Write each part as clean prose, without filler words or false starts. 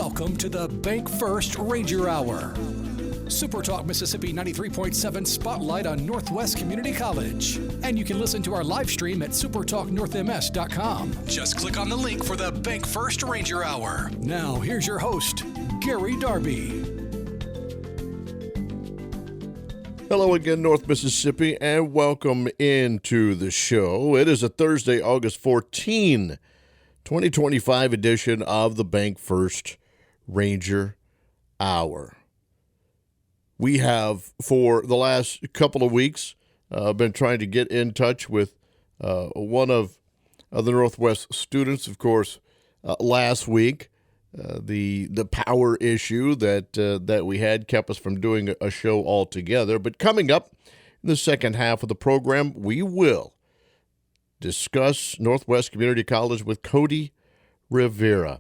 Welcome to the Bank First Ranger Hour. Super Talk Mississippi 93.7 Spotlight on Northwest Community College. And you can listen to our live stream at supertalknorthms.com. Just click on the link for the Bank First Ranger Hour. Now, here's your host, Gary Darby. Hello again, North Mississippi, and welcome into the show. It is a Thursday, August 14, 2025 edition of the Bank First Ranger Hour. We have, for the last couple of weeks, been trying to get in touch with one of the Northwest students. Of course, last week, the power issue that we had kept us from doing a show altogether. But coming up in the second half of the program, we will discuss Northwest Community College with Cody Rivera.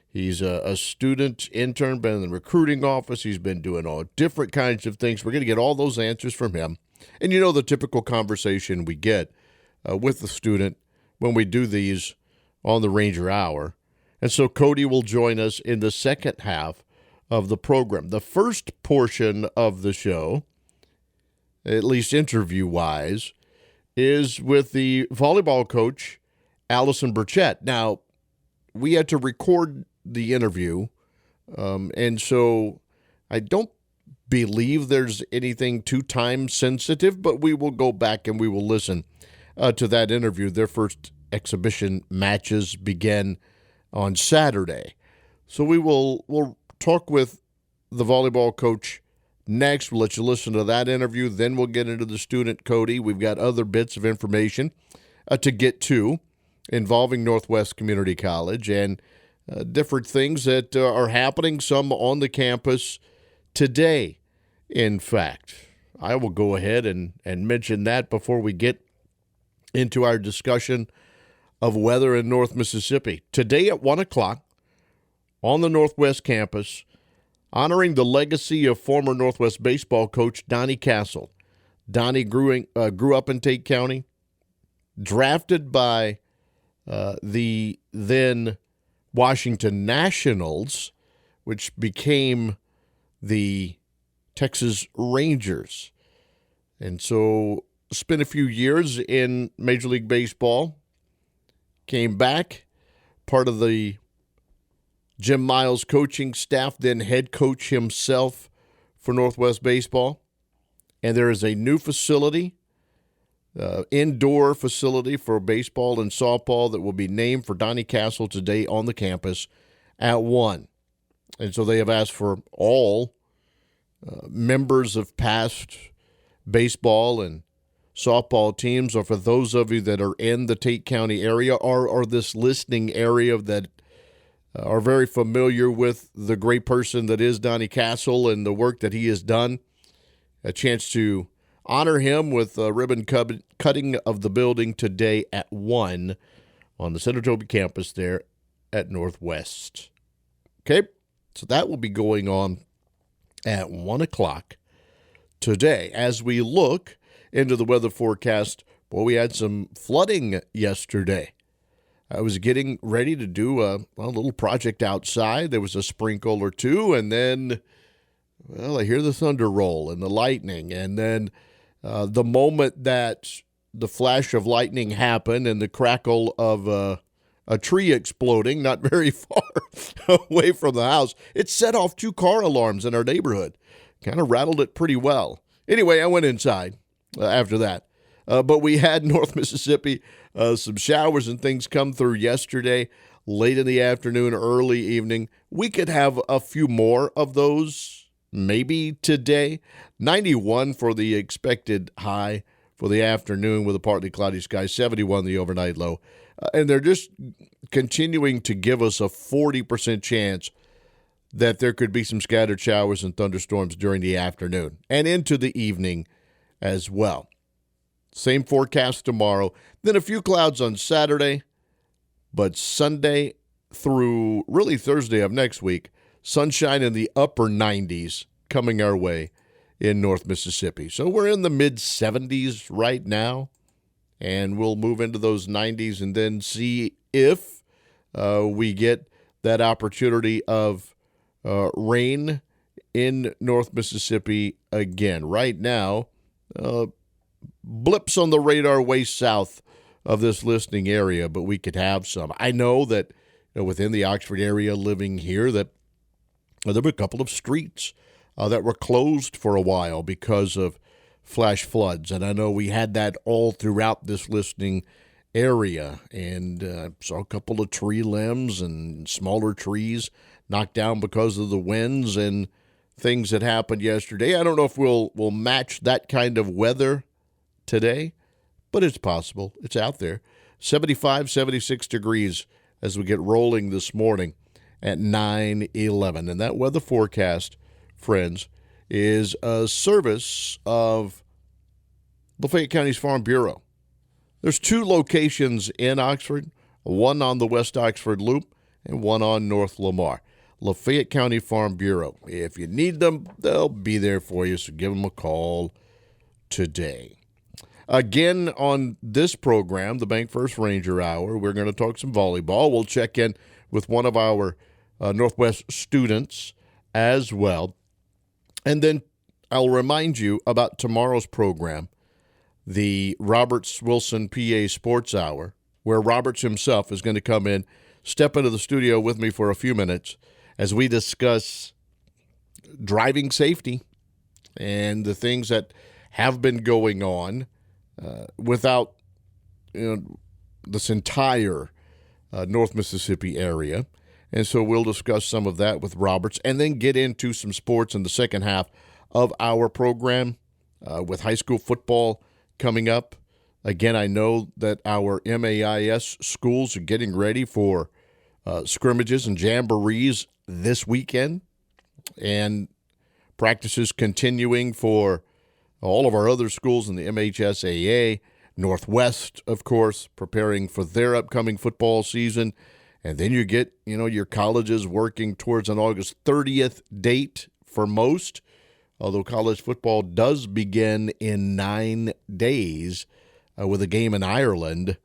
He's a student intern, been in the recruiting office. He's been doing all different kinds of things. We're going to get all those answers from him. And you know the typical conversation we get with the student when we do these on the Ranger Hour. And so Cody will join us in the second half of the program. The first portion of the show, at least interview-wise, is with the volleyball coach, Allison Burchett. Now, we had to record the interview, and so I don't believe there's anything too time sensitive, but we will go back and we will listen to that interview. Their first exhibition matches begin on Saturday. So we'll talk with the volleyball coach next. We'll let you listen to that interview. Then we'll get into the student, Cody. We've got other bits of information to get to involving Northwest Community College and different things that are happening, some on the campus today. In fact, I will go ahead and mention that before we get into our discussion of weather in North Mississippi. Today at 1 o'clock on the Northwest campus, honoring the legacy of former Northwest baseball coach Donnie Castle. Donnie grew up in Tate County, drafted by the then Washington Nationals, which became the Texas Rangers. And so spent a few years in Major League Baseball, came back, part of the Jim Miles coaching staff, then head coach himself for Northwest Baseball. And there is a new facility, indoor facility for baseball and softball that will be named for Donnie Castle today on the campus at 1. And so they have asked for all members of past baseball and softball teams, or for those of you that are in the Tate County area or this listening area that are very familiar with the great person that is Donnie Castle and the work that he has done, a chance to honor him with a ribbon cutting of the building today at 1 on the Saratoga campus there at Northwest. Okay, so that will be going on at 1 o'clock today. As we look into the weather forecast, we had some flooding yesterday. I was getting ready to do a little project outside. There was a sprinkle or two, and then, I hear the thunder roll and the lightning, and then the moment that the flash of lightning happened and the crackle of a tree exploding not very far away from the house, it set off 2 car alarms in our neighborhood. Kind of rattled it pretty well. Anyway, I went inside after that. But we had North Mississippi, some showers and things come through yesterday, late in the afternoon, early evening. We could have a few more of those maybe today. 91 for the expected high for the afternoon with a partly cloudy sky, 71 the overnight low. And they're just continuing to give us a 40% chance that there could be some scattered showers and thunderstorms during the afternoon and into the evening as well. Same forecast tomorrow. Then a few clouds on Saturday, but Sunday through really Thursday of next week, sunshine in the upper 90s coming our way in North Mississippi. So we're in the mid-70s right now, and we'll move into those 90s and then see if we get that opportunity of rain in North Mississippi again. Right now, blips on the radar way south of this listening area, but we could have some. I know that within the Oxford area living here that there were a couple of streets that were closed for a while because of flash floods. And I know we had that all throughout this listening area. And saw a couple of tree limbs and smaller trees knocked down because of the winds and things that happened yesterday. I don't know if we'll match that kind of weather today, but it's possible. It's out there. 75, 76 degrees as we get rolling this morning at 9:11. And that weather forecast, friends, is a service of Lafayette County's Farm Bureau. There's 2 locations in Oxford, one on the West Oxford Loop and one on North Lamar. Lafayette County Farm Bureau. If you need them, they'll be there for you, so give them a call today. Again, on this program, the Bank First Ranger Hour, we're going to talk some volleyball. We'll check in with one of our Northwest students as well. And then I'll remind you about tomorrow's program, the Roberts Wilson PA Sports Hour, where Roberts himself is going to come in, step into the studio with me for a few minutes as we discuss driving safety and the things that have been going on without this entire North Mississippi area. And so we'll discuss some of that with Roberts and then get into some sports in the second half of our program with high school football coming up. Again, I know that our MAIS schools are getting ready for scrimmages and jamborees this weekend, and practices continuing for all of our other schools in the MHSAA. Northwest, of course, preparing for their upcoming football season. And then you get, your colleges working towards an August 30th date for most, although college football does begin in 9 days with a game in Ireland.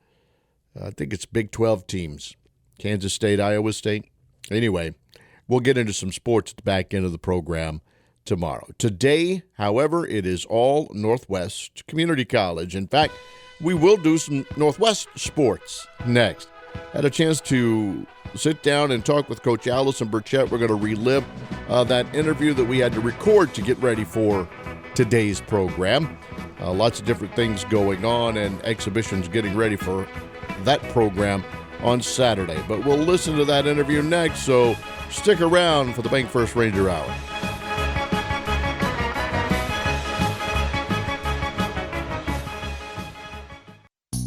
I think it's Big 12 teams, Kansas State, Iowa State. Anyway, we'll get into some sports at the back end of the program tomorrow. Today, however, it is all Northwest Community College. In fact, we will do some Northwest sports next. Had a chance to sit down and talk with Coach Allison Burchett. We're going to relive that interview that we had to record to get ready for today's program. Lots of different things going on and exhibitions getting ready for that program on Saturday. But we'll listen to that interview next, so stick around for the Bank First Ranger Hour.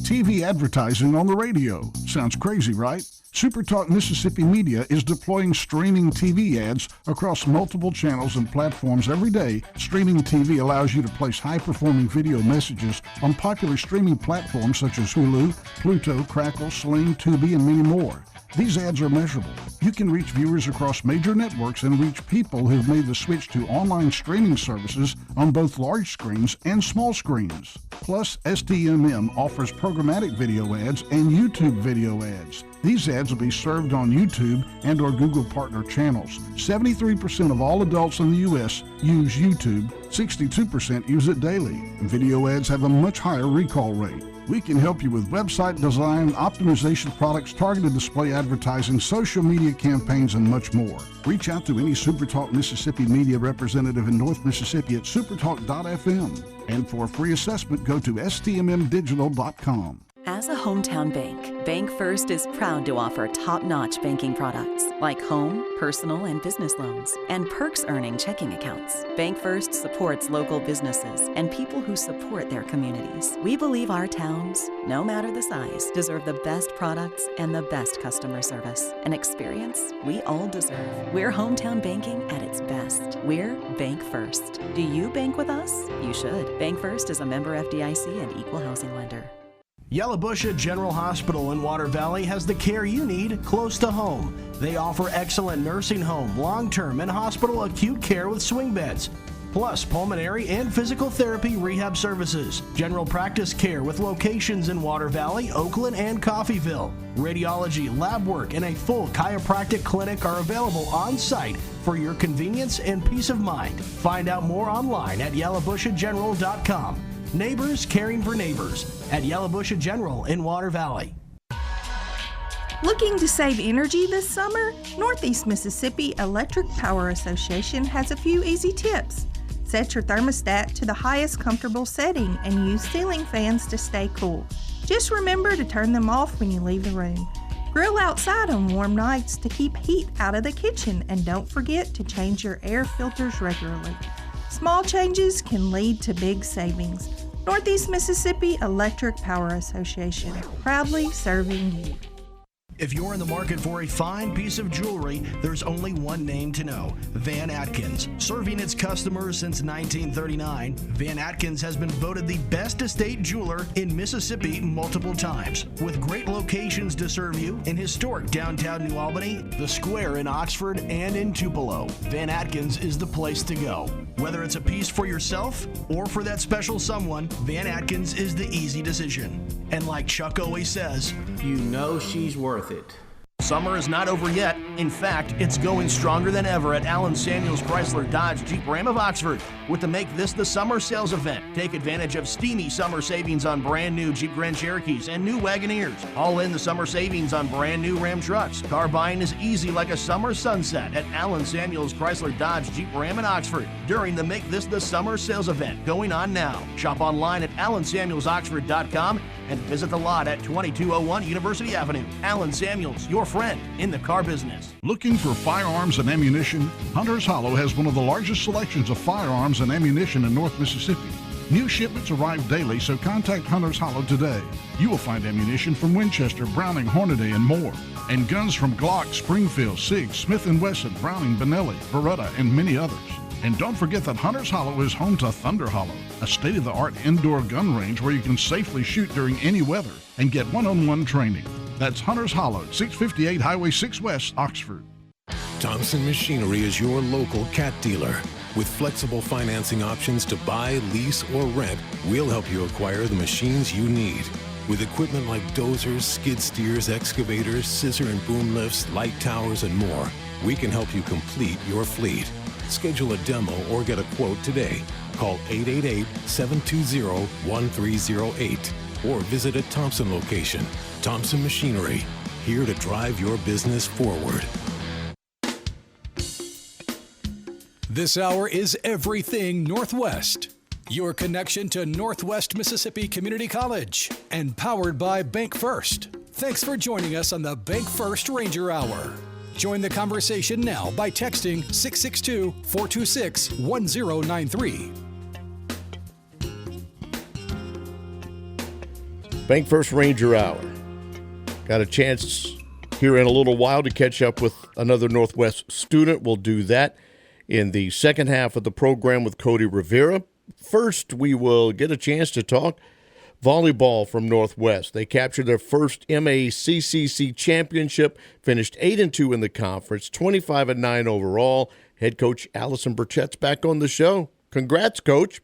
TV advertising on the radio. Sounds crazy, right? SuperTalk Mississippi Media is deploying streaming TV ads across multiple channels and platforms every day. Streaming TV allows you to place high-performing video messages on popular streaming platforms such as Hulu, Pluto, Crackle, Sling, Tubi, and many more. These ads are measurable. You can reach viewers across major networks and reach people who've made the switch to online streaming services on both large screens and small screens. Plus, STMM offers programmatic video ads and YouTube video ads. These ads will be served on YouTube and or Google partner channels. 73% of all adults in the U.S. use YouTube, 62% use it daily. Video ads have a much higher recall rate. We can help you with website design, optimization products, targeted display advertising, social media campaigns, and much more. Reach out to any SuperTalk Mississippi Media representative in North Mississippi at supertalk.fm. And for a free assessment, go to stmmdigital.com. As a hometown bank, Bank First is proud to offer top-notch banking products like home, personal, and business loans, and perks-earning checking accounts. Bank First supports local businesses and people who support their communities. We believe our towns, no matter the size, deserve the best products and the best customer service. An experience we all deserve. We're hometown banking at its best. We're Bank First. Do you bank with us? You should. Bank First is a member FDIC and equal housing lender. Yellowbush General Hospital in Water Valley has the care you need close to home. They offer excellent nursing home, long-term, and hospital acute care with swing beds. plus pulmonary and physical therapy rehab services, general practice care with locations in Water Valley, Oakland, and Coffeyville. Radiology, lab work, and a full chiropractic clinic are available on site for your convenience and peace of mind. Find out more online at yellowbushgeneral.com. Neighbors caring for neighbors at Yellowbush General in Water Valley. Looking to save energy this summer? Northeast Mississippi Electric Power Association has a few easy tips. Set your thermostat to the highest comfortable setting and use ceiling fans to stay cool. Just remember to turn them off when you leave the room. Grill outside on warm nights to keep heat out of the kitchen, and don't forget to change your air filters regularly. Small changes can lead to big savings. Northeast Mississippi Electric Power Association, proudly serving you. If you're in the market for a fine piece of jewelry, there's only one name to know: Van Atkins. Serving its customers since 1939, Van Atkins has been voted the best estate jeweler in Mississippi multiple times. With great locations to serve you in historic downtown New Albany, the Square in Oxford, and in Tupelo, Van Atkins is the place to go. Whether it's a piece for yourself or for that special someone, Van Atkins is the easy decision. And like Chuck always says, you know she's worth it. Summer is not over yet. In fact, it's going stronger than ever at Allen Samuels Chrysler Dodge Jeep Ram of Oxford with the Make This the Summer sales event. Take advantage of steamy summer savings on brand new Jeep Grand Cherokees and new Wagoneers. All in the summer savings on brand new Ram trucks. Car buying is easy like a summer sunset at Allen Samuels Chrysler Dodge Jeep Ram in Oxford during the Make This the Summer sales event going on now. Shop online at AllenSamuelsOxford.com and visit the lot at 2201 University Avenue. Allen Samuels, your friend in the car business. Looking for firearms and ammunition? Hunter's Hollow has one of the largest selections of firearms and ammunition in North Mississippi. New shipments arrive daily, so contact Hunter's Hollow today. You will find ammunition from Winchester, Browning, Hornady, and more. And guns from Glock, Springfield, SIG, Smith & Wesson, Browning, Benelli, Beretta, and many others. And don't forget that Hunter's Hollow is home to Thunder Hollow, a state-of-the-art indoor gun range where you can safely shoot during any weather and get one-on-one training. That's Hunter's Hollow, 658 Highway 6 West, Oxford. Thompson Machinery is your local cat dealer. With flexible financing options to buy, lease, or rent, we'll help you acquire the machines you need. With equipment like dozers, skid steers, excavators, scissor and boom lifts, light towers, and more, we can help you complete your fleet. Schedule a demo or get a quote today. Call 888-720-1308 or visit a Thompson location. Thompson Machinery, here to drive your business forward. This hour is Everything Northwest, your connection to Northwest Mississippi Community College, and powered by Bank First. Thanks for joining us on the Bank First Ranger Hour. Join the conversation now by texting 662-426-1093. Bank First Ranger Hour. Got a chance here in a little while to catch up with another Northwest student. We'll do that in the second half of the program with Cody Rivera. First, we will get a chance to talk volleyball from Northwest. They captured their first MACCC championship, finished 8-2 in the conference, 25-9 overall. Head coach Allison Burchett's back on the show. Congrats, Coach.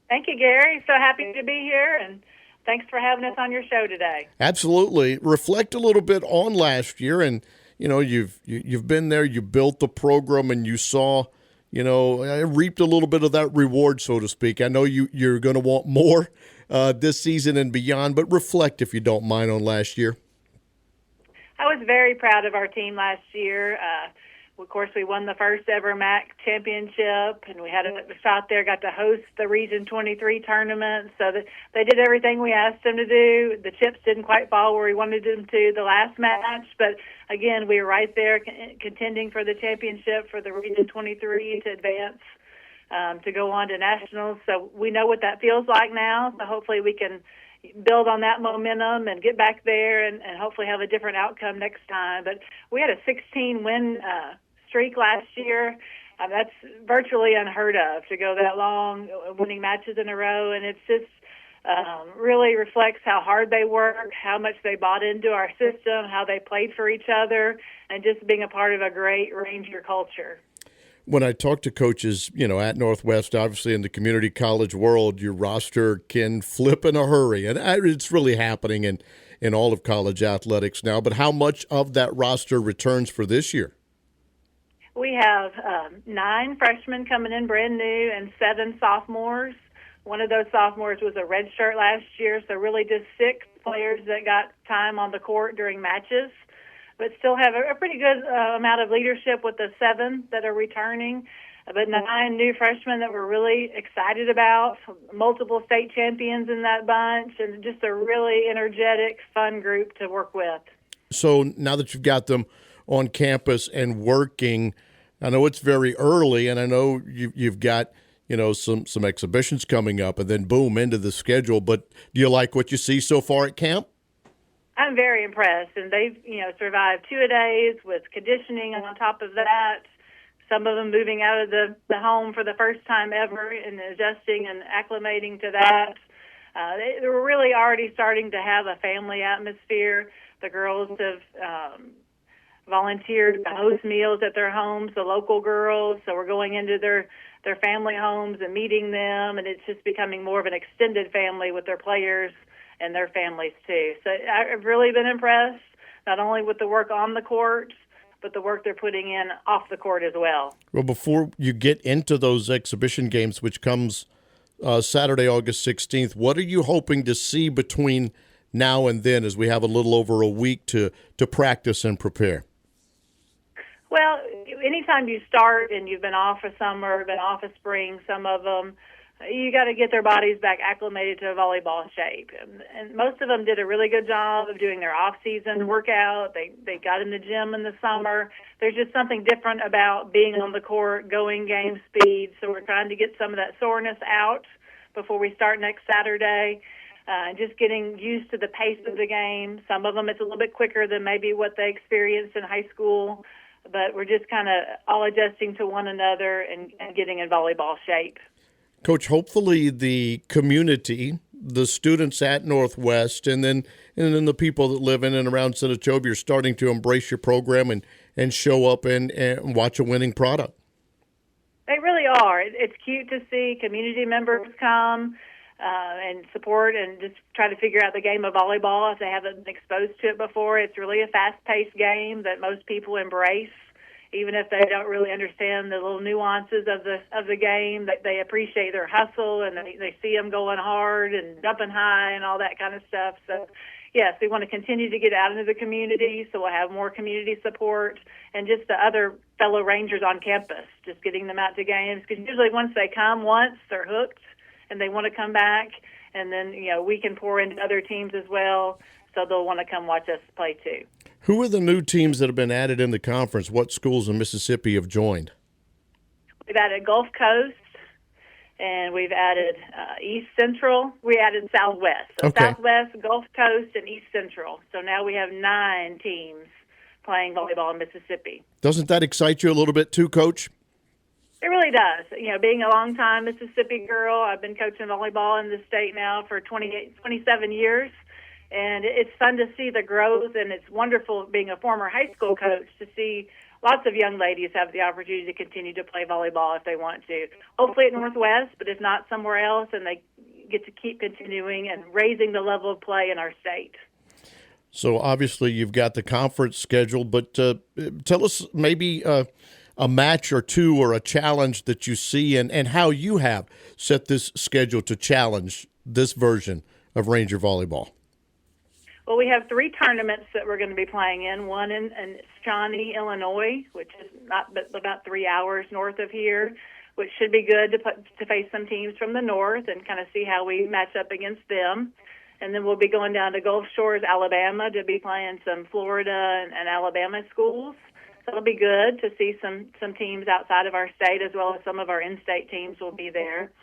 Thank you, Gary. So happy to be here, and thanks for having us on your show today. Absolutely. Reflect a little bit on last year, and you know you've been there. You built the program, and you saw, reaped a little bit of that reward, so to speak. I know you're going to want more this season and beyond, but reflect, if you don't mind, on last year. I was very proud of our team last year. Of course, we won the first ever MAC championship, and we had a shot there, got to host the Region 23 tournament. So they did everything we asked them to do. The chips didn't quite fall where we wanted them to the last match, but again, we were right there contending for the championship for the Region 23 to advance to go on to nationals. So we know what that feels like now. So hopefully we can build on that momentum and get back there and hopefully have a different outcome next time. But we had a 16-win streak last year. That's virtually unheard of, to go that long, winning matches in a row. And it's just really reflects how hard they work, how much they bought into our system, how they played for each other, and just being a part of a great Ranger culture. when I talk to coaches, at Northwest, obviously in the community college world, your roster can flip in a hurry. And it's really happening in all of college athletics now. But how much of that roster returns for this year? We have 9 freshmen coming in brand new and 7 sophomores. One of those sophomores was a redshirt last year, so really just 6 players that got time on the court during matches, but still have a pretty good amount of leadership with the 7 that are returning. But 9 new freshmen that we're really excited about, multiple state champions in that bunch, and just a really energetic, fun group to work with. So now that you've got them on campus and working, I know it's very early, and I know you've got some exhibitions coming up, and then boom, into the schedule. But do you like what you see so far at camp? I'm very impressed, and they've survived 2-a-days with conditioning on top of that. Some of them moving out of the home for the first time ever and adjusting and acclimating to that. They were really already starting to have a family atmosphere. The girls have volunteered to host meals at their homes, the local girls. So we're going into their family homes and meeting them, and it's just becoming more of an extended family with their players and their families too. So I've really been impressed, not only with the work on the court, but the work they're putting in off the court as well. Well, before you get into those exhibition games, which comes Saturday, August 16th, what are you hoping to see between now and then as we have a little over a week to practice and prepare? Well, anytime you start and you've been off for summer, been off for spring, some of them, you got to get their bodies back acclimated to volleyball shape. And most of them did a really good job of doing their off-season workout. They got in the gym in the summer. There's just something different about being on the court, going game speed. So we're trying to get some of that soreness out before we start next Saturday. Just getting used to the pace of the game. Some of them it's a little bit quicker than maybe what they experienced in high school. But we're just kind of all adjusting to one another and getting in volleyball shape. Coach, hopefully the community, the students at Northwest, and then the people that live in and around Senatobia are starting to embrace your program and show up and watch a winning product. They really are. It's cute to see community members come and support and just try to figure out the game of volleyball if they haven't been exposed to it before. It's really a fast-paced game that most people embrace. Even if they don't really understand the little nuances of the game, that they appreciate their hustle and they see them going hard and jumping high and all that kind of stuff. So, yes, we want to continue to get out into the community, so we'll have more community support and just the other fellow Rangers on campus, just getting them out to games. Because usually once they come once, they're hooked and they want to come back, and then we can pour into other teams as well, so they'll want to come watch us play too. Who are the new teams that have been added in the conference? What schools in Mississippi have joined? We've added Gulf Coast, and we've added East Central. We added Southwest. So okay. Southwest, Gulf Coast, and East Central. So now we have 9 teams playing volleyball in Mississippi. Doesn't that excite you a little bit too, Coach? It really does. Being a long-time Mississippi girl, I've been coaching volleyball in the state now for 27 years. And it's fun to see the growth, and it's wonderful being a former high school coach to see lots of young ladies have the opportunity to continue to play volleyball if they want to. Hopefully at Northwest, but if not somewhere else, and they get to keep continuing and raising the level of play in our state. So obviously you've got the conference scheduled, but tell us maybe a match or two or a challenge that you see and how you have set this schedule to challenge this version of Ranger volleyball. Well, we have 3 tournaments that we're going to be playing in. One in Shawnee, Illinois, which is about 3 hours north of here, which should be good to face some teams from the north and kind of see how we match up against them. And then we'll be going down to Gulf Shores, Alabama, to be playing some Florida and Alabama schools. So it'll be good to see some teams outside of our state, as well as some of our in-state teams will be there.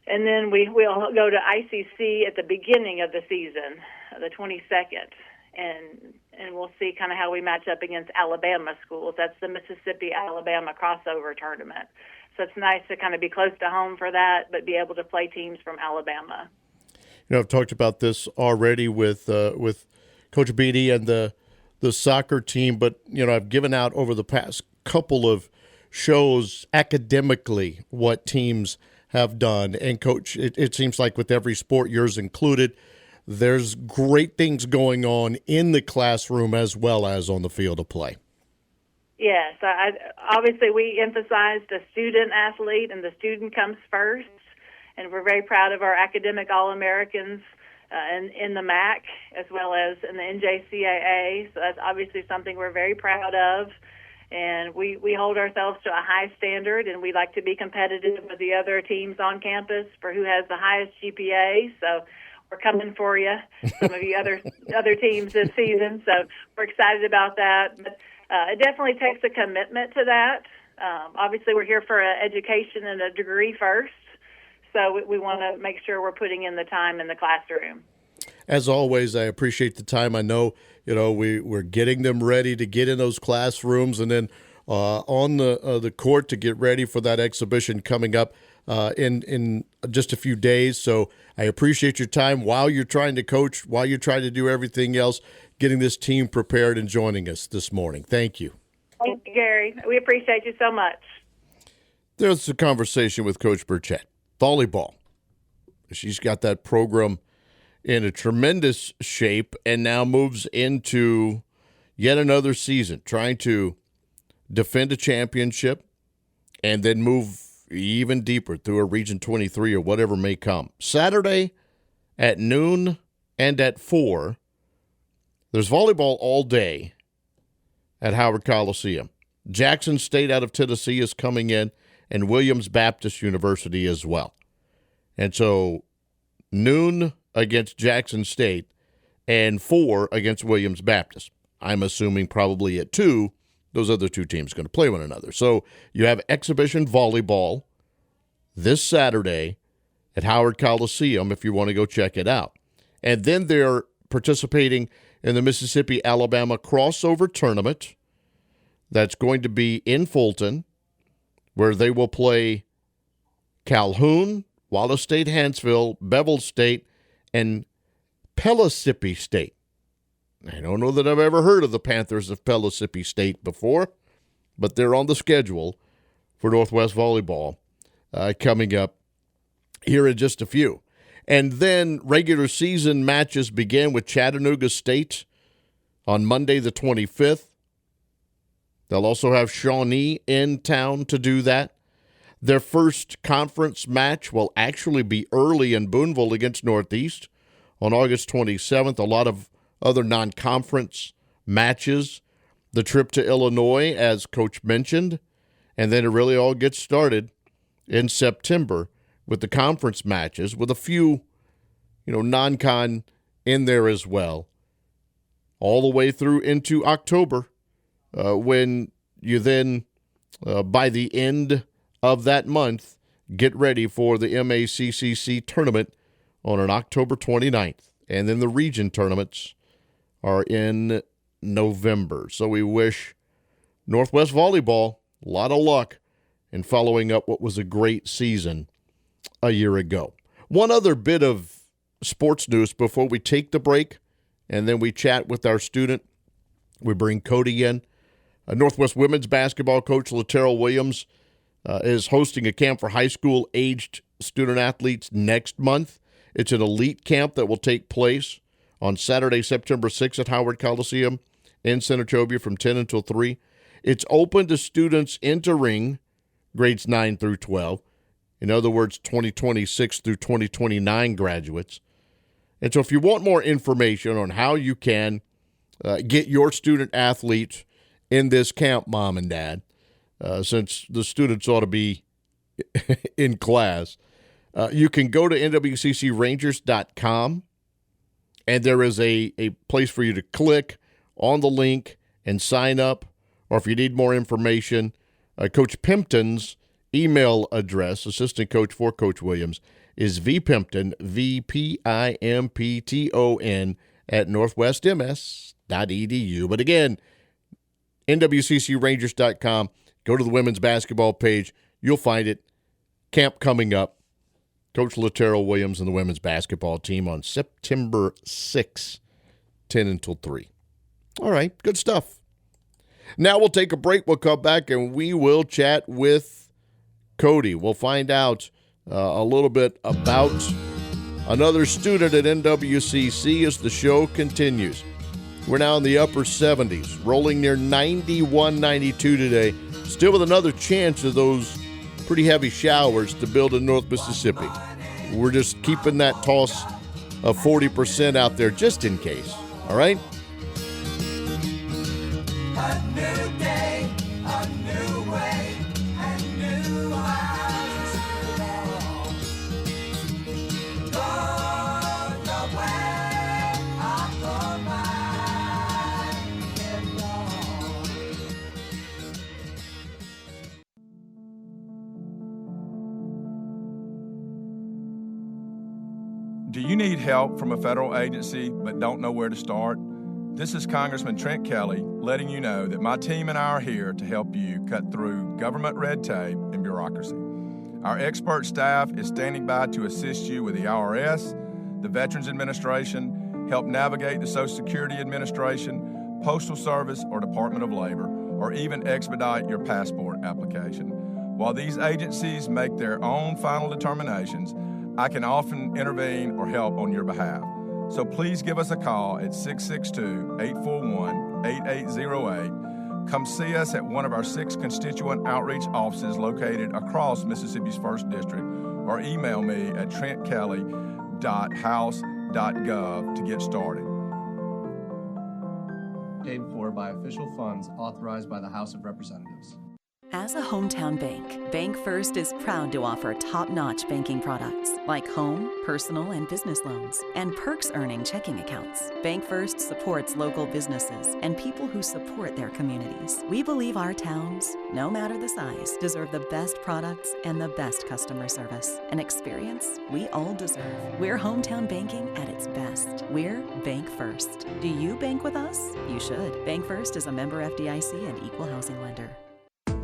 And then we'll go to ICC at the beginning of the season, the 22nd, and we'll see kind of how we match up against Alabama schools. That's the Mississippi-Alabama crossover tournament. So it's nice to kind of be close to home for that, but be able to play teams from Alabama. I've talked about this already with Coach Beatty and the soccer team, but I've given out over the past couple of shows academically what teams have done. And, Coach, it seems like with every sport, yours included, there's great things going on in the classroom as well as on the field of play. Yes, obviously we emphasize the student athlete, and the student comes first. And we're very proud of our academic All-Americans in the MAC as well as in the NJCAA. So that's obviously something we're very proud of. And we hold ourselves to a high standard, and we like to be competitive with the other teams on campus for who has the highest GPA. So we're coming for you, some of you other teams this season. So we're excited about that. But it definitely takes a commitment to that. Obviously, we're here for an education and a degree first. So we want to make sure we're putting in the time in the classroom. As always, I appreciate the time. I know, we're getting them ready to get in those classrooms and then on the court to get ready for that exhibition coming up in just a few days. So I appreciate your time while you're trying to coach, while you're trying to do everything else, getting this team prepared and joining us this morning. Thank you. Thank you, Gary. We appreciate you so much. There's a conversation with Coach Burchett. Volleyball. She's got that program in a tremendous shape and now moves into yet another season, trying to defend a championship and then move even deeper through a Region 23 or whatever may come. Saturday at noon and at 4, there's volleyball all day at Howard Coliseum. Jackson State out of Tennessee is coming in, and Williams Baptist University as well. And so noon against Jackson State and 4 against Williams Baptist. I'm assuming probably at 2, those other two teams are going to play one another. So you have exhibition volleyball this Saturday at Howard Coliseum if you want to go check it out. And then they're participating in the Mississippi-Alabama crossover tournament that's going to be in Fulton, where they will play Calhoun, Wallace State, Hanceville, Bevel State, and Pellissippi State. I don't know that I've ever heard of the Panthers of Pellissippi State before, but they're on the schedule for Northwest Volleyball coming up here in just a few. And then regular season matches begin with Chattanooga State on Monday the 25th. They'll also have Shawnee in town to do that. Their first conference match will actually be early in Boonville against Northeast on August 27th. A lot of other non-conference matches. The trip to Illinois, as Coach mentioned, and then it really all gets started in September with the conference matches, with a few, non-con in there as well, all the way through into October, when you then, by the end of that month, get ready for the MACCC tournament on October 29th. And then the region tournaments are in November. So we wish Northwest Volleyball a lot of luck in following up what was a great season a year ago. One other bit of sports news before we take the break, and then we chat with our student. We bring Cody in. Northwest women's basketball coach Laterrell Williams is hosting a camp for high school-aged student-athletes next month. It's an elite camp that will take place on Saturday, September 6th at Howard Coliseum in Senatobia from 10 until 3. It's open to students entering grades 9 through 12. In other words, 2026 through 2029 graduates. And so if you want more information on how you can get your student-athlete in this camp, Mom and Dad, since the students ought to be in class, you can go to nwccrangers.com, and there is a place for you to click on the link and sign up. Or if you need more information, Coach Pimpton's email address, assistant coach for Coach Williams, is vpimpton, VPIMPTON, at northwestms.edu. But again, nwccrangers.com. Go to the women's basketball page. You'll find it. Camp coming up. Coach Laterrell Williams and the women's basketball team on September 6th, 10 until 3. All right, good stuff. Now we'll take a break. We'll come back and we will chat with Cody. We'll find out a little bit about another student at NWCC as the show continues. We're now in the upper 70s, rolling near 91, 92 today. Still with another chance of those pretty heavy showers to build in North Mississippi. We're just keeping that toss of 40% out there just in case. All right? A new day, a new way, and new eyes. Go the way of the mighty and long. Do you need help from a federal agency but don't know where to start? This is Congressman Trent Kelly letting you know that my team and I are here to help you cut through government red tape and bureaucracy. Our expert staff is standing by to assist you with the IRS, the Veterans Administration, help navigate the Social Security Administration, Postal Service, or Department of Labor, or even expedite your passport application. While these agencies make their own final determinations, I can often intervene or help on your behalf. So please give us a call at 662-841-8808. Come see us at one of our 6 constituent outreach offices located across Mississippi's 1st District, or email me at trentkelly.house.gov to get started. Paid for by official funds authorized by the House of Representatives. As a hometown bank, Bank First is proud to offer top-notch banking products like home, personal, and business loans, and perks earning checking accounts. Bank First supports local businesses and people who support their communities. We believe our towns, no matter the size, deserve the best products and the best customer service, an experience we all deserve. We're hometown banking at its best. We're Bank First. Do you bank with us? You should. Bank First is a member FDIC and equal housing lender.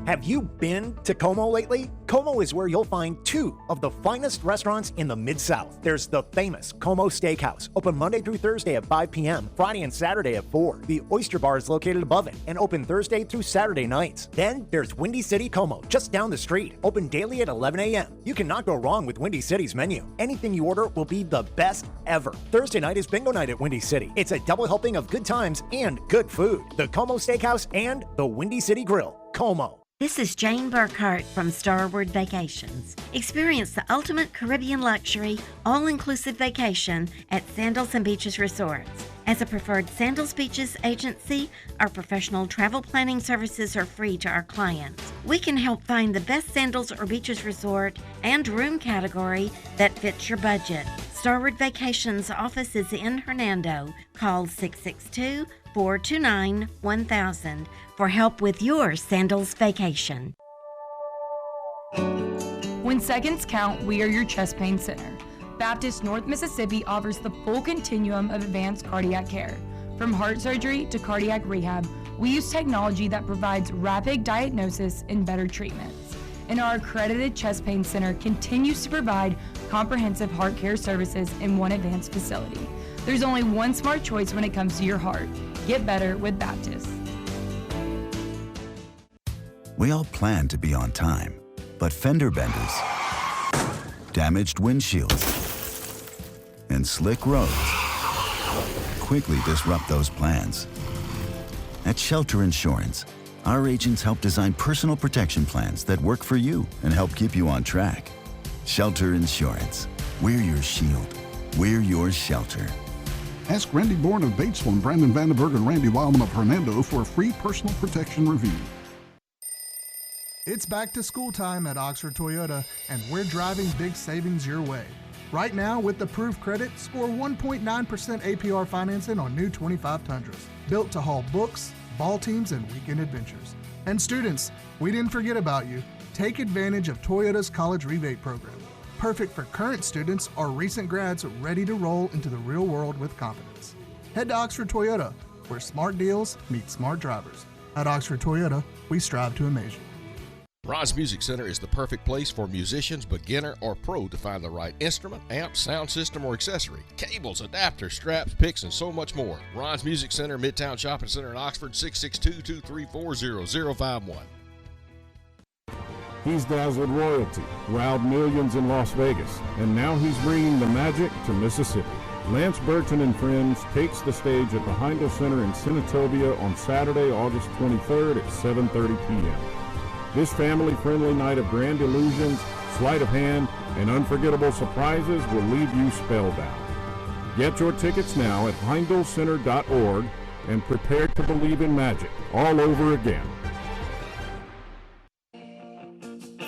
Have you been to Como lately? Como is where you'll find 2 of the finest restaurants in the Mid-South. There's the famous Como Steakhouse, open Monday through Thursday at 5 p.m., Friday and Saturday at 4. The Oyster Bar is located above it and open Thursday through Saturday nights. Then there's Windy City Como, just down the street, open daily at 11 a.m. You cannot go wrong with Windy City's menu. Anything you order will be the best ever. Thursday night is bingo night at Windy City. It's a double helping of good times and good food. The Como Steakhouse and the Windy City Grill. Como. This is Jane Burkhart from Starward Vacations. Experience the ultimate Caribbean luxury, all-inclusive vacation at Sandals and Beaches Resorts. As a preferred Sandals Beaches agency, our professional travel planning services are free to our clients. We can help find the best Sandals or Beaches resort and room category that fits your budget. Starward Vacations office is in Hernando. Call 662-429-1000 for help with your Sandals vacation. When seconds count, we are your chest pain center. Baptist North Mississippi offers the full continuum of advanced cardiac care. From heart surgery to cardiac rehab, we use technology that provides rapid diagnosis and better treatments. And our accredited chest pain center continues to provide comprehensive heart care services in one advanced facility. There's only one smart choice when it comes to your heart. Get better with Baptist. We all plan to be on time, but fender benders, damaged windshields, and slick roads quickly disrupt those plans. At Shelter Insurance, our agents help design personal protection plans that work for you and help keep you on track. Shelter Insurance. We're your shield. We're your shelter. Ask Randy Bourne of Batesville and Brandon Vandenberg and Randy Wildman of Hernando for a free personal protection review. It's back to school time at Oxford Toyota, and we're driving big savings your way. Right now, with Approved Credit, score 1.9% APR financing on new 25 Tundras, built to haul books, ball teams, and weekend adventures. And students, we didn't forget about you. Take advantage of Toyota's college rebate program, perfect for current students or recent grads ready to roll into the real world with confidence. Head to Oxford Toyota, where smart deals meet smart drivers. At Oxford Toyota, we strive to amaze you. Ron's Music Center is the perfect place for musicians, beginner or pro, to find the right instrument, amp, sound system, or accessory. Cables, adapters, straps, picks, and so much more. Ron's Music Center, Midtown Shopping Center in Oxford, 662-234-0051. He's dazzled royalty, wowed millions in Las Vegas, and now he's bringing the magic to Mississippi. Lance Burchett and Friends takes the stage at the Heindel Center in Senatobia on Saturday, August 23rd at 7:30 p.m. This family-friendly night of grand illusions, sleight of hand, and unforgettable surprises will leave you spellbound. Get your tickets now at HeindelCenter.org and prepare to believe in magic all over again.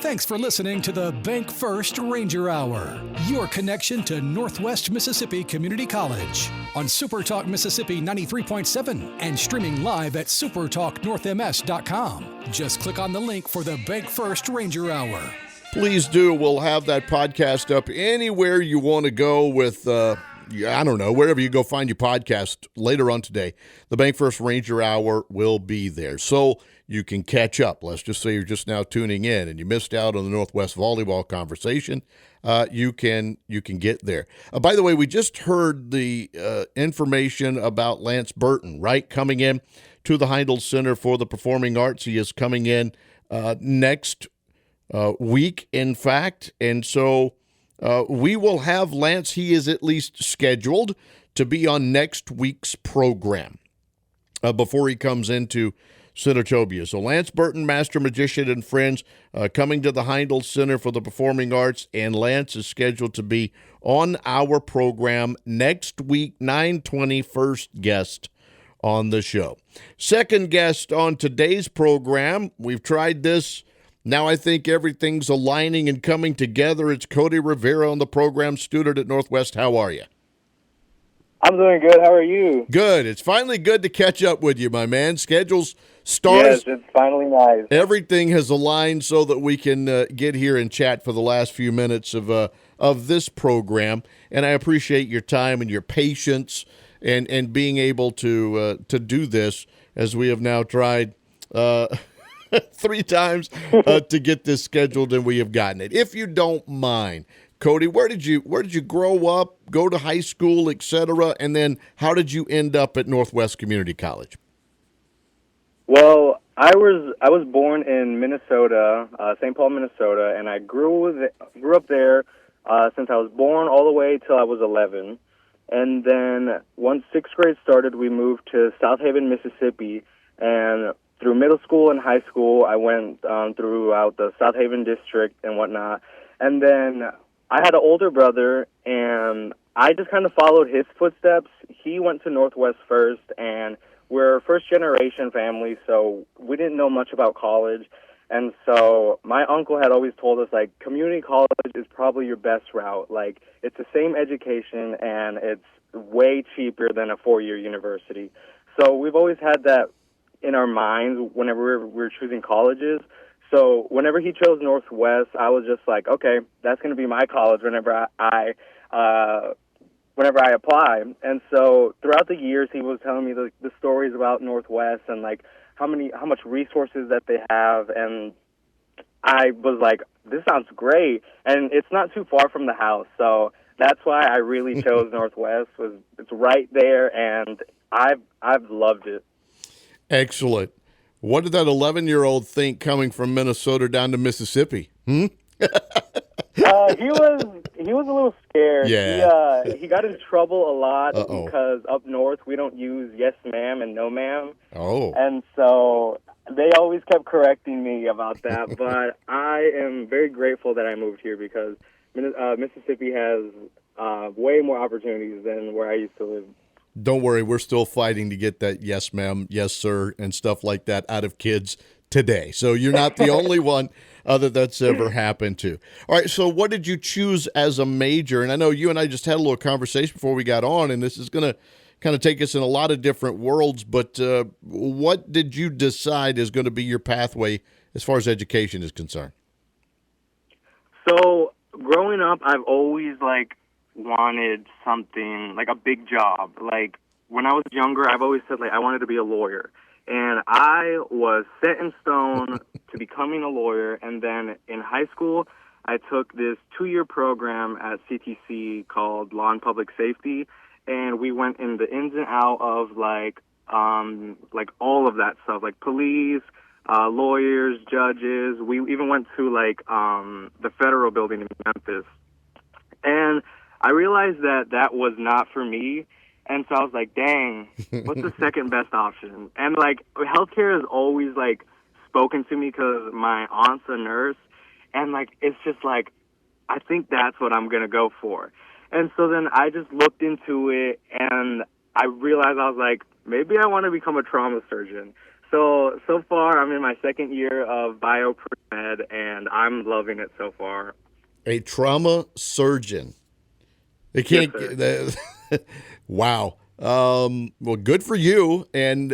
Thanks for listening to the Bank First Ranger Hour, your connection to Northwest Mississippi Community College on SuperTalk Mississippi 93.7 and streaming live at supertalknorthms.com. Just click on the link for the Bank First Ranger Hour. Please do. We'll have that podcast up anywhere you want to go with, I don't know, wherever you go find your podcast later on today. The Bank First Ranger Hour will be there. So you can catch up. Let's just say you're just now tuning in and you missed out on the Northwest Volleyball conversation. You can get there. By the way, we just heard the information about Lance Burton, right? Coming in to the Heindel Center for the Performing Arts. He is coming in next week, in fact. And so we will have Lance. He is at least scheduled to be on next week's program before he comes into Senatobia. So Lance Burton, Master Magician and Friends, coming to the Heindel Center for the Performing Arts, and Lance is scheduled to be on our program next week, 9:20, first guest on the show. Second guest on today's program, we've tried this. Now I think everything's aligning and coming together. It's Cody Rivera on the program, student at Northwest. How are you? I'm doing good. How are you? Good. It's finally good to catch up with you, my man. Schedules, stars. Yes, it's finally nice. Everything has aligned so that we can get here and chat for the last few minutes of this program. And I appreciate your time and your patience and being able to do this, as we have now tried 3 times to get this scheduled, and we have gotten it. If you don't mind, Cody, where did you grow up, go to high school, etc., and then how did you end up at Northwest Community College? Well, I was born in Minnesota, St. Paul, Minnesota, and I grew up there since I was born all the way till I was 11. And then once 6th grade started, we moved to Southaven, Mississippi, and through middle school and high school, I went throughout the Southaven district and whatnot. And then I had an older brother, and I just kind of followed his footsteps. He went to Northwest first, and we're a first-generation family, so we didn't know much about college. And so my uncle had always told us, like, community college is probably your best route. Like, it's the same education, and it's way cheaper than a 4-year university. So we've always had that in our minds whenever we were choosing colleges. So whenever he chose Northwest, I was just like, okay, that's going to be my college whenever I apply. And so throughout the years, he was telling me the stories about Northwest and like how much resources that they have. And I was like, this sounds great. And it's not too far from the house. So that's why I really chose Northwest. It's right there, and I've loved it. Excellent. What did that 11-year-old think coming from Minnesota down to Mississippi? He was a little scared. Yeah. He got in trouble a lot because up north we don't use yes ma'am and no ma'am. Oh. And so they always kept correcting me about that. But I am very grateful that I moved here because Mississippi has way more opportunities than where I used to live. Don't worry, we're still fighting to get that yes ma'am, yes sir, and stuff like that out of kids today. So you're not the only one that's ever happened to. All right, so what did you choose as a major? And I know you and I just had a little conversation before we got on, and this is going to kind of take us in a lot of different worlds, but what did you decide is going to be your pathway as far as education is concerned? So growing up, I've always, wanted something, like a big job. Like, when I was younger, I've always said, I wanted to be a lawyer. And I was set in stone to becoming a lawyer. And then in high school, I took this 2-year program at CTC called Law and Public Safety. And we went in the ins and out of like all of that stuff, like police, lawyers, judges. We even went to like the federal building in Memphis. And I realized that that was not for me. And so I was like, dang, what's the second best option? And, like, healthcare has always, like, spoken to me because my aunt's a nurse. And, like, it's just like, I think that's what I'm going to go for. And so then I just looked into it, and I realized I was like, maybe I want to become a trauma surgeon. So far, I'm in my second year of bio-pre-med, and I'm loving it so far. A trauma surgeon. They can't. Yes, Wow. Well, good for you. And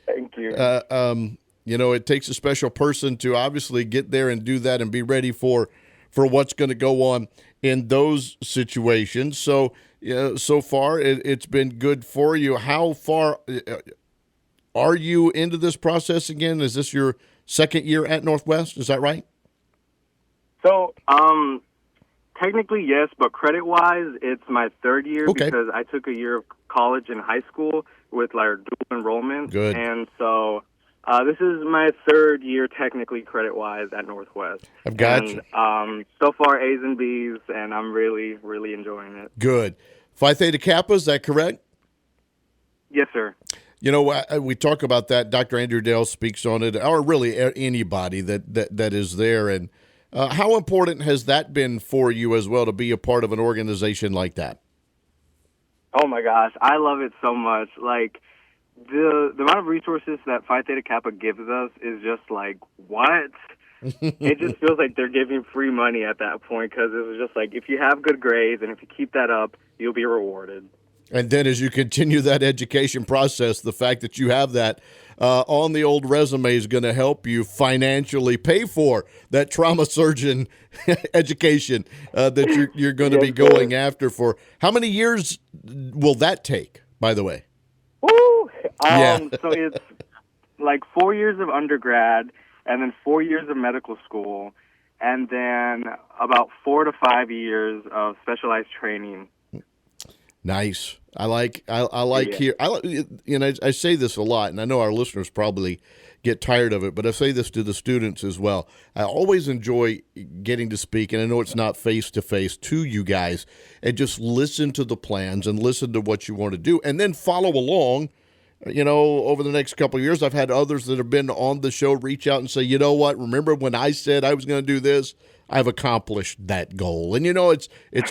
thank you. You know, it takes a special person to obviously get there and do that and be ready for what's going to go on in those situations. So, so far it's been good for you. How far are you into this process again? Is this your second year at Northwest? Is that right? So, technically, yes, but credit-wise, it's my third year because I took a year of college and high school with like dual enrollment. Good. And so this is my third year technically credit-wise at Northwest. I've got you. So far, A's and B's, and I'm really, really enjoying it. Good. Phi Theta Kappa, is that correct? Yes, sir. You know, we talk about that. Dr. Andrew Dale speaks on it, or really anybody that is there. And how important has that been for you as well to be a part of an organization like that? Oh, my gosh. I love it so much. Like, the amount of resources that Phi Theta Kappa gives us is just like, what? It just feels like they're giving free money at that point because it was just like, if you have good grades and if you keep that up, you'll be rewarded. And then as you continue that education process, the fact that you have that on the old resume is going to help you financially pay for that trauma surgeon education that you're going to be going after for. How many years will that take, by the way? Woo! Yeah. So it's like 4 years of undergrad and then 4 years of medical school and then about 4 to 5 years of specialized training. Nice. I like here. I say this a lot, and I know our listeners probably get tired of it, but I say this to the students as well. I always enjoy getting to speak, and I know it's not face-to-face to you guys, and just listen to the plans and listen to what you want to do, and then follow along. You know, over the next couple of years, I've had others that have been on the show reach out and say, you know what, remember when I said I was going to do this? I've accomplished that goal. And, you know, it's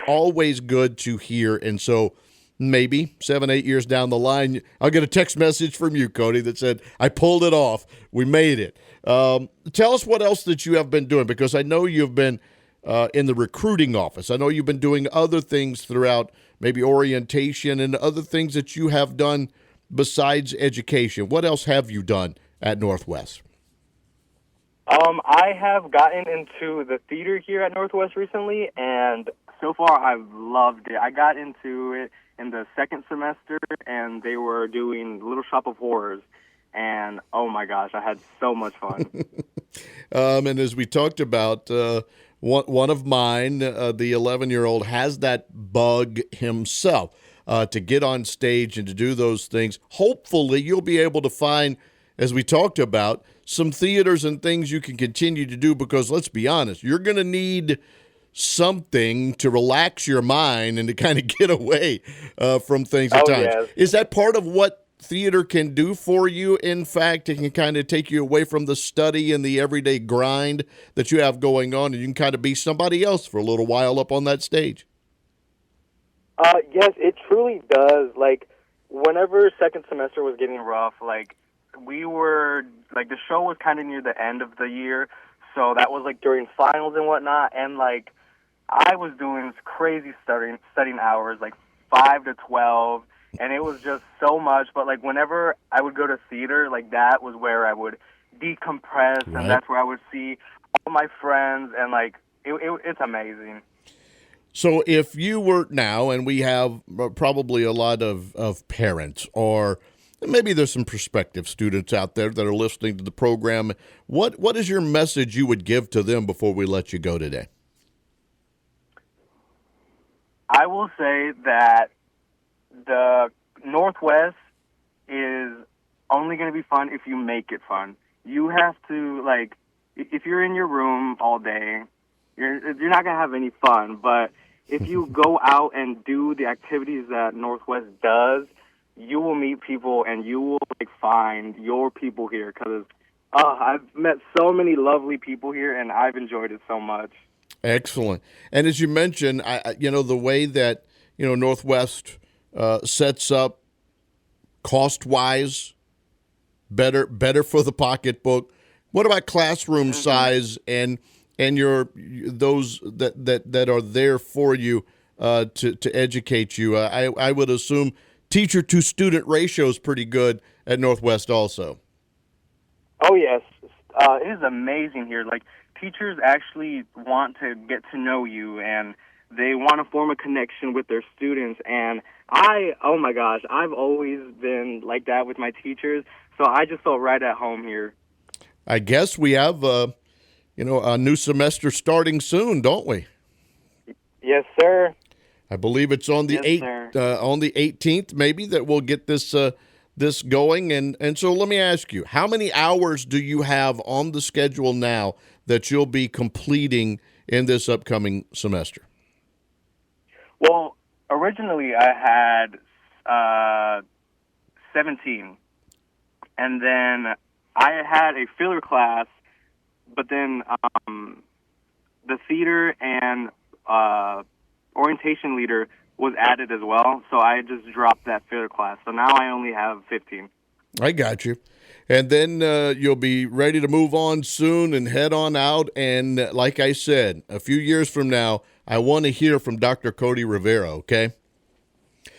always good to hear. And so maybe 7-8 years down the line, I'll get a text message from you, Cody, that said, I pulled it off. We made it. Tell us what else that you have been doing, because I know you've been in the recruiting office. I know you've been doing other things throughout, maybe orientation and other things that you have done besides education. What else have you done at Northwest? I have gotten into the theater here at Northwest recently, and so far I've loved it. I got into it in the second semester, and they were doing Little Shop of Horrors, and oh my gosh, I had so much fun. And as we talked about, one of mine, the 11-year-old, has that bug himself to get on stage and to do those things. Hopefully you'll be able to find, as we talked about, some theaters and things you can continue to do, because let's be honest, you're going to need something to relax your mind and to kind of get away from things at times. Yes. Is that part of what theater can do for you? In fact, it can kind of take you away from the study and the everyday grind that you have going on, and you can kind of be somebody else for a little while up on that stage. Yes, it truly does. Like, whenever second semester was getting rough, like, we were, like, the show was kind of near the end of the year, so that was, like, during finals and whatnot, and, like, I was doing crazy studying hours, like 5 to 12, and it was just so much. But, like, whenever I would go to theater, like, that was where I would decompress, right. And that's where I would see all my friends, and, like, it's amazing. So if you were now, and we have probably a lot of parents or and maybe there's some prospective students out there that are listening to the program. What is your message you would give to them before we let you go today? I will say that the Northwest is only going to be fun if you make it fun. You have to, like, if you're in your room all day, you're not going to have any fun. But if you go out and do the activities that Northwest does, you will meet people and you will, like, find your people here. Because I've met so many lovely people here, and I've enjoyed it so much. Excellent. And as you mentioned, the way that, Northwest sets up cost-wise, better for the pocketbook. What about classroom size and those that are there for you to educate you? I would assume teacher to student ratio is pretty good at Northwest also. Oh yes, it is amazing here. Like, teachers actually want to get to know you, and they want to form a connection with their students. And oh my gosh, I've always been like that with my teachers, so I just felt right at home here. I guess we have, a new semester starting soon, don't we? Yes, sir. I believe it's on the 18th, maybe, that we'll get this going. And so let me ask you, how many hours do you have on the schedule now that you'll be completing in this upcoming semester? Well, originally I had 17, and then I had a filler class, but then the theater and orientation leader was added as well, so I just dropped that filler class. So now I only have 15. I got you. And then you'll be ready to move on soon and head on out. And like I said, a few years from now, I want to hear from Dr. Cody Rivera, okay?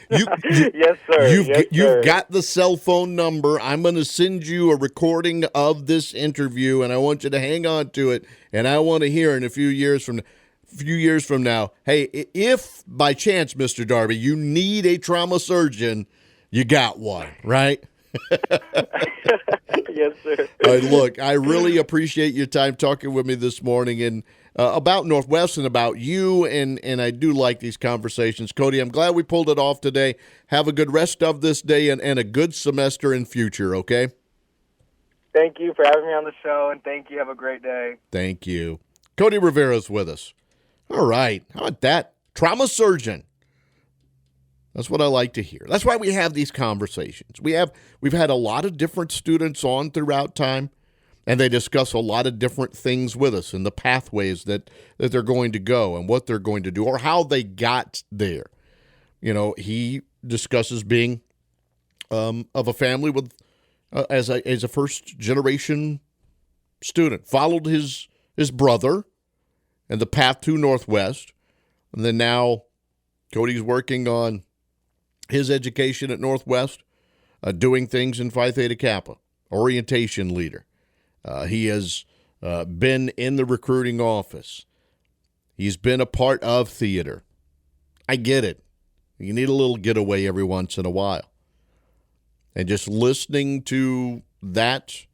Yes, sir. You've got the cell phone number. I'm going to send you a recording of this interview, and I want you to hang on to it. And I want to hear in a few years from now, hey, if by chance, Mr. Darby, you need a trauma surgeon, you got one, right? Yes, sir. Look, I really appreciate your time talking with me this morning and about Northwest and about you, and I do like these conversations. Cody, I'm glad we pulled it off today. Have a good rest of this day and a good semester in future, okay? Thank you for having me on the show, and thank you. Have a great day. Thank you. Cody Rivera's with us. All right. How about that? Trauma surgeon. That's what I like to hear. That's why we have these conversations. We've had a lot of different students on throughout time, and they discuss a lot of different things with us and the pathways that they're going to go and what they're going to do or how they got there. He discusses being of a family with as a first generation student, followed his brother and the path to Northwest, and then now Cody's working on his education at Northwest, doing things in Phi Theta Kappa, orientation leader. He has been in the recruiting office. He's been a part of theater. I get it. You need a little getaway every once in a while. And just listening to that's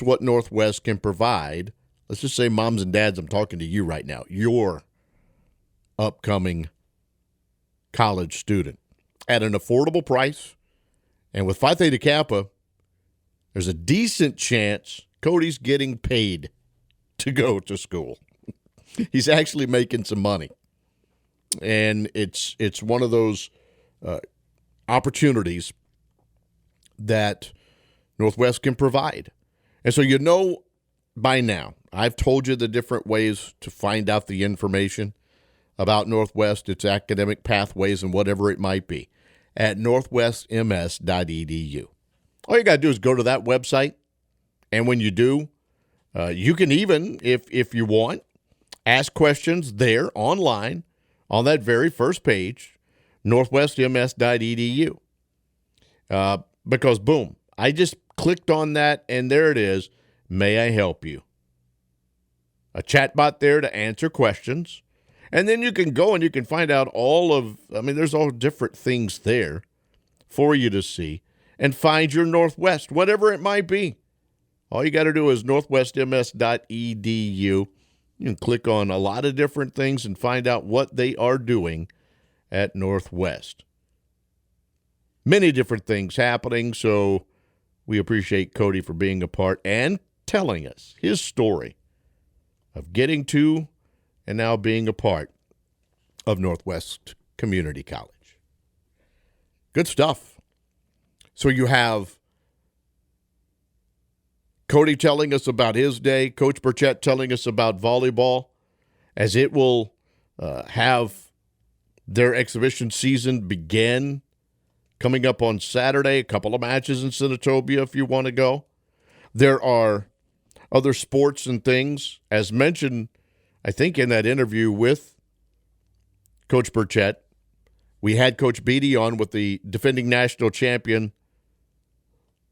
what Northwest can provide. Let's just say, moms and dads, I'm talking to you right now, your upcoming college student, at an affordable price. And with Phi Theta Kappa, there's a decent chance Cody's getting paid to go to school. He's actually making some money. And it's one of those opportunities that Northwest can provide. And so by now, I've told you the different ways to find out the information about Northwest, its academic pathways, and whatever it might be at northwestms.edu. All you got to do is go to that website, and when you do, you can even, if you want, ask questions there online on that very first page, northwestms.edu. Because, boom, I just clicked on that, and there it is. May I help you? A chatbot there to answer questions. And then you can go and you can find out there's all different things there for you to see. and find your Northwest, whatever it might be. All you got to do is northwestms.edu. You can click on a lot of different things and find out what they are doing at Northwest. Many different things happening, so we appreciate Cody for being a part and telling us his story of getting to and now being a part of Northwest Community College. Good stuff. So you have Cody telling us about his day, Coach Burchett telling us about volleyball, as it will have their exhibition season begin coming up on Saturday. A couple of matches in Senatobia if you want to go. There are other sports and things. As mentioned, I think in that interview with Coach Burchett, we had Coach Beatty on with the defending national champion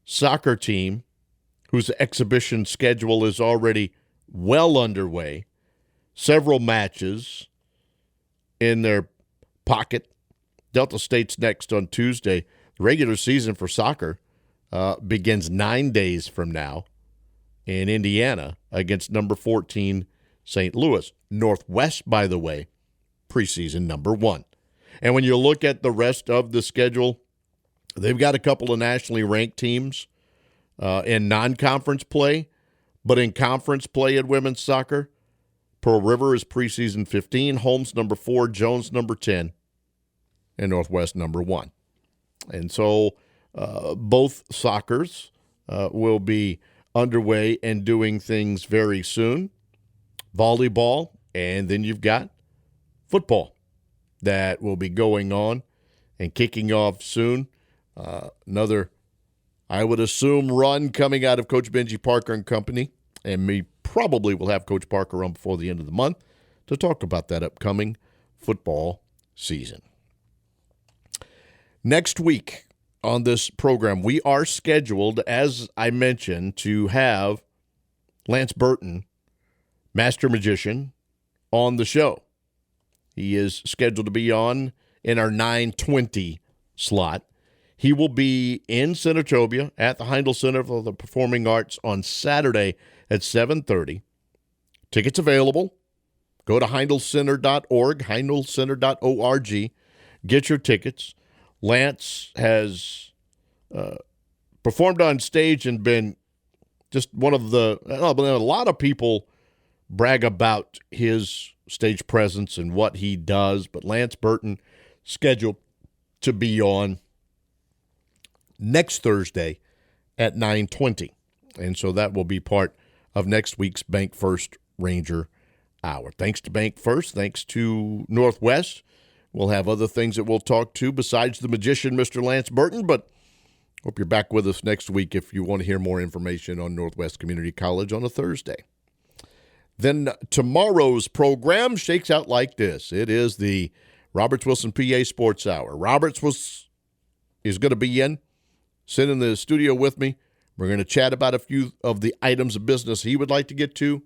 soccer team, whose exhibition schedule is already well underway. Several matches in their pocket. Delta State's next on Tuesday. The regular season for soccer begins 9 days from now in Indiana against number 14 St. Louis. Northwest, by the way, preseason number 1. And when you look at the rest of the schedule, they've got a couple of nationally ranked teams in non-conference play, but in conference play in women's soccer, Pearl River is preseason 15, Holmes number 4, Jones number 10, and Northwest number 1. And so both soccers will be underway and doing things very soon. Volleyball, and then you've got football that will be going on and kicking off soon. Another, I would assume, run coming out of Coach Benji Parker and company, and we probably will have Coach Parker on before the end of the month to talk about that upcoming football season. Next week on this program, we are scheduled, as I mentioned, to have Lance Burton, Master Magician, on the show. He is scheduled to be on in our 9:20 slot. He will be in Senatobia at the Heindel Center for the Performing Arts on Saturday at 7:30. Tickets available. Go to heindelcenter.org, heindelcenter.org. Get your tickets. Lance has performed on stage and been just one of the, a lot of people brag about his stage presence and what he does, but Lance Burton scheduled to be on next Thursday at 9:20. And so that will be part of next week's Bank First Ranger Hour. Thanks to Bank First, thanks to Northwest. We'll have other things that we'll talk to besides the magician, Mr. Lance Burton, but hope you're back with us next week if you want to hear more information on Northwest Community College on a Thursday. Then tomorrow's program shakes out like this. It is the Roberts Wilson PA Sports Hour. Roberts is going to be in, sit in the studio with me. We're going to chat about a few of the items of business he would like to get to,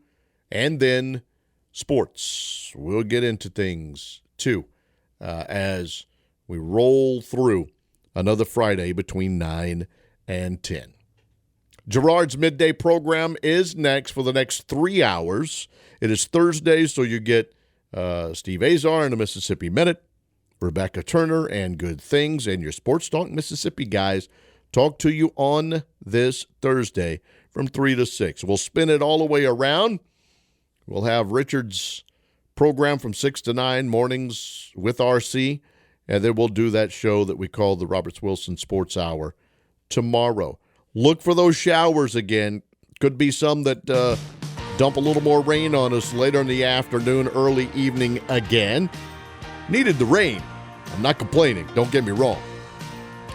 and then sports. We'll get into things, too, as we roll through another Friday between 9 and 10. Gerard's midday program is next for the next 3 hours. It is Thursday, so you get Steve Azar and the Mississippi Minute, Rebecca Turner and Good Things, and your Sports Talk Mississippi guys talk to you on this Thursday from 3 to 6. We'll spin it all the way around. We'll have Richard's program from 6 to 9 mornings with RC, and then we'll do that show that we call the Roberts Wilson Sports Hour tomorrow. Look for those showers again. Could be some that dump a little more rain on us later in the afternoon, early evening again. Needed the rain. I'm not complaining. Don't get me wrong.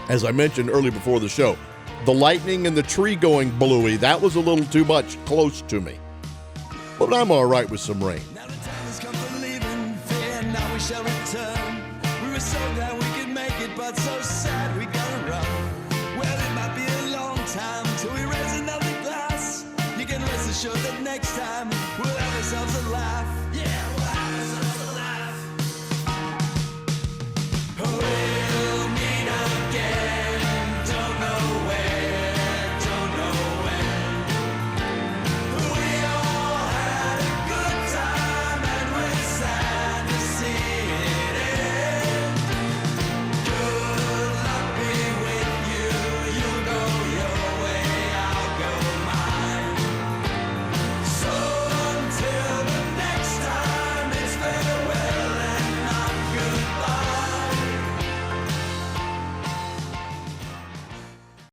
As I mentioned early before the show, the lightning and the tree going bluey, that was a little too much close to me. But I'm all right with some rain. Now the time has come for leaving, fear now we shall return. We were so glad we could make it, but so